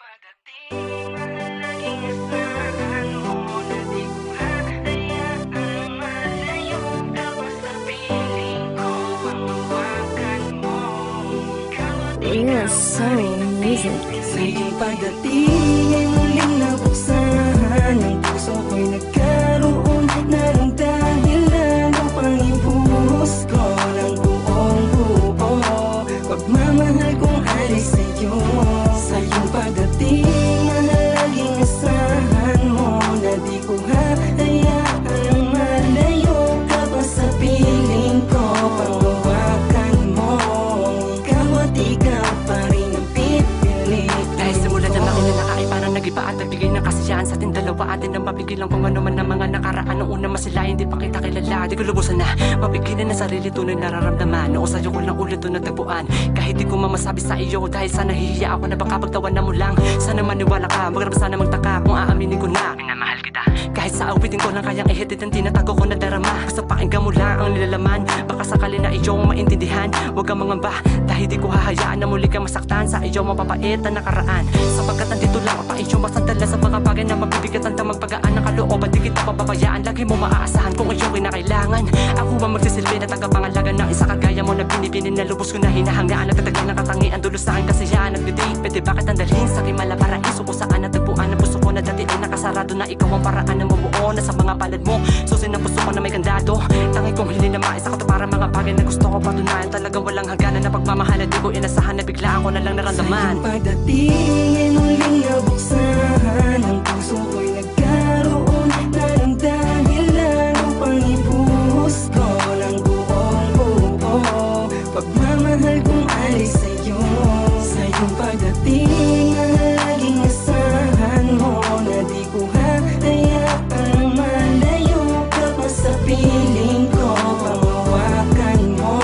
pagdating ang laging asahan mo na di ko hahayaang malayo ka pa sa piling ko ang hawakan mo. Ikaw at ikaw So music. sa iyong pagdating ay muling nabuksan ang puso ko'y nagkaroon na ng dahilan upang ibuhos ko ng buong buo pagmamahal kong alis sa'yo. Sa iyong pagdating mahalagang asahan mo na di ko hahayaang malayo ka pa sa piling ko. Panghawakan mo, ikaw at ikaw pa rin ang pipiliin. Dahil simula na makilala ka ay parang nag-iba at nagbigay ng kasiyahan sa ating dalawa. Atin ang mapigilan kung ano man ang mga nakaraan. Noong una masilayan, di pa kita kilala. Di ko lubusan na mapigilan na sarili, tunay nararamdaman. Oo, sa'yo ko lang ulit ito natagpuan. Kahit di ko mamasabi sa iyo dahil sa nahihiya ako na baka pagtawanan mo lang. Sana maniwala ka, magrap sana magtaka kung aaminin ko na minamahal kita. Kahit sa awitin ko lang kayang ihitid ang tinatago ko na darama. Basta pakinggan mo lang ang nilalaman, baka sakali na iyong maintindihan. Huwag kang mangamba dahil di ko hahayaan na muli kang masaktan sa iyong mapapait na nakaraan. Sapagkat nandito lang pa iyong masandala sa mga bagay na mabibigat ang damang pagaan ng kalooban. Di kita papabayaan, lagi mo maaasahan kung iyong kinakailangan. Ako ang magsisilbi na tagapangalaga ng isa kagaya mo na binibinin na lubos ko na hinahangaan. Nagtatagal ng katangian, dulo sa aking kasiyahan. Nagdidate, pwede bakit ang dalhin sa aking malaparaiso kung saan natagpuan ang puso ko na dati ay nakasarado na ikaw ang paraan ng mabuo na sa mga palad mo. Susin ang puso ko na may kandado. Tangi kong hiling na maisa ko to para mga bagay na gusto ko patunayan. Talagang walang hangganan na pagmamahala, di ko inasahan na bigla ako na lang naramdaman. Sa iyong pagdating ay muling nabuksan ang puso ko'y nagkaroon na ng dahilan upang ibuhos ko ng buong buo pagmamahal kong alis sa'yo. Sa iyong pagdating mahalagang asahan mo na di ko hahayaang malayo ka pa sa piling ko. Panghawakan mo,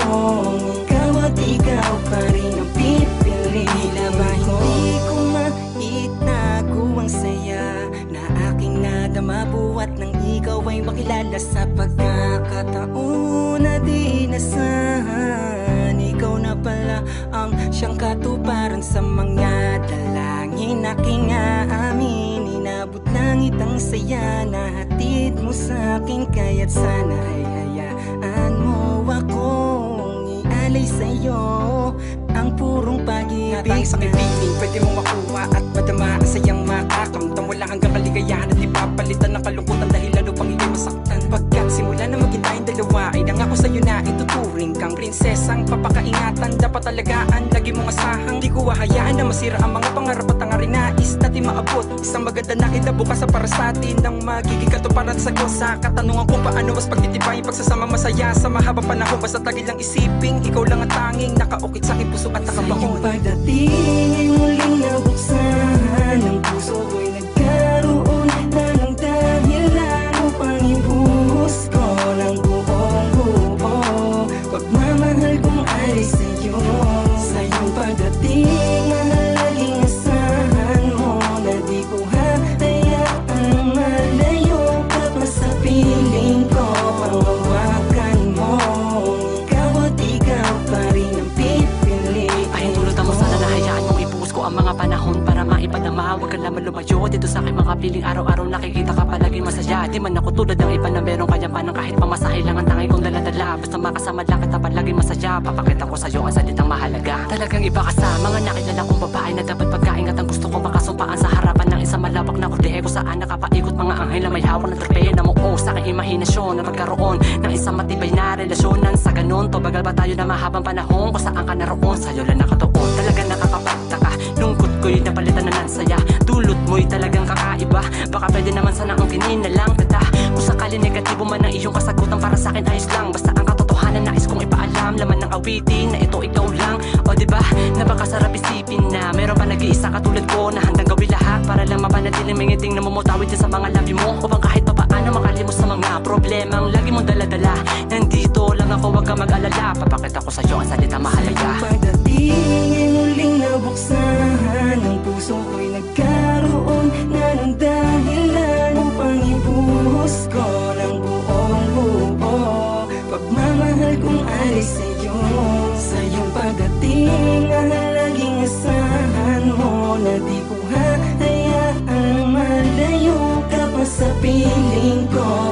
ikaw at ikaw pa rin ang pipiliin. Tila ba hindi ko maitago ang saya na aking nadama buhat nang ikaw ay makilala sa pagkakataon na di nasahan. Ikaw na pala ang siyang katuparan sa mga dalangin aking aamin. Inabot langit ang saya na hatid mo sa akin, kaya't sana ay hayaan mo akong ialay sa'yo ang purong pag-ibig sa kaibigan, pwede mong makuha at madama ang sayang makakamdam. Wala hanggang kaligayahan at ipapalitan ng kalungkutan dahil lalo pang hindi masaktan. Pagkat simula na maging tayong dalawa ay nangako sa'yo na ituturing kang prinsesang papakaingatan. Dapat talagaan, lagi mong asahang di ko hahayaan na masira ang mga pangarap at hangarin nais natin maabot. Isang maganda na kinabukasan para sa atin ang magiging katuparan sa ko. Sa katanungan kung paano mas pagtitibayin pagsasama masaya sa mahaba panahon. Basta tagil lang isiping ikaw lang ang tanging nakaukit sa aking puso at Sa iyong nakabaon. pagdating ay muling nabuksan ang puso ko'y nagkaroon na ng dahilan upang ibuhos ko ng buong buo pagmamahal kong alis sa'yo. Sa iyong pagdating mahalagang asahan mo na di ko hahayaang malayo ka pa sa piling ko. Panghawakan mo, ikaw at ikaw pa rin ang pipiliin. Ay tulad mo sana nahayaan mong ibuhos ko ang mga panahon para maipadama. Huwag ka lamang lumayo dito sa aking mga piling. Araw-araw nakikita ka palagi masaya. Di man ako tulad ng iba na merong kayampanan kahit pamasahe lang ang tanging kong daladala. Basta makasama lang kita palagi masaya. Papakita ko sa'yo ang salitang mahalaga. Talagang iba ka sa mga nakilala kong babae na dapat pagkaingat ang gusto ko makasumpaan sa harapan ng isang malawak na kortehe kung saan nakapaikot mga anghel na may hawak ng tropeya na muo sa aking imahinasyon na magkaroon ng isang matibay na relasyonan. Sa ganon, tubagal ba tayo na mahabang panahon kung saan ka naroon? Sa'yo lang nakatuon, talagang nakakapagtaka. Lungkot ko'y napalitan na ng saya. Dulot mo'y talagang kakaiba. Baka pwede naman sana ang kininalang kita. Kung sakali negatibo man ang iyong kasagutan, para sa'kin ayos lang. Basta ang katotohanan nais kong ipaalam. Laman ng awitin na ito ikaw lang. O diba, na baka sarap isipin na meron pa nag-iisa katulad ko na handang gawin lahat para lang mapanatiling may ngiting na mumutawid dyan sa mga labi mo. Upang kahit papaano makalimos sa mga problemang lagi mong daladala. Nandito lang ako, huwag ka mag-alala. Papakita ko sa'yo ang salita mahalaga. Sa iyong pagdating ay muling nabuksan ang puso ko'y nagkaroon na ng dahilan upang ibuhos ko ng buong buo pagmamahal kong alis sa'yo. Sa iyong pagdating mahalagang asahan mo na di ko ko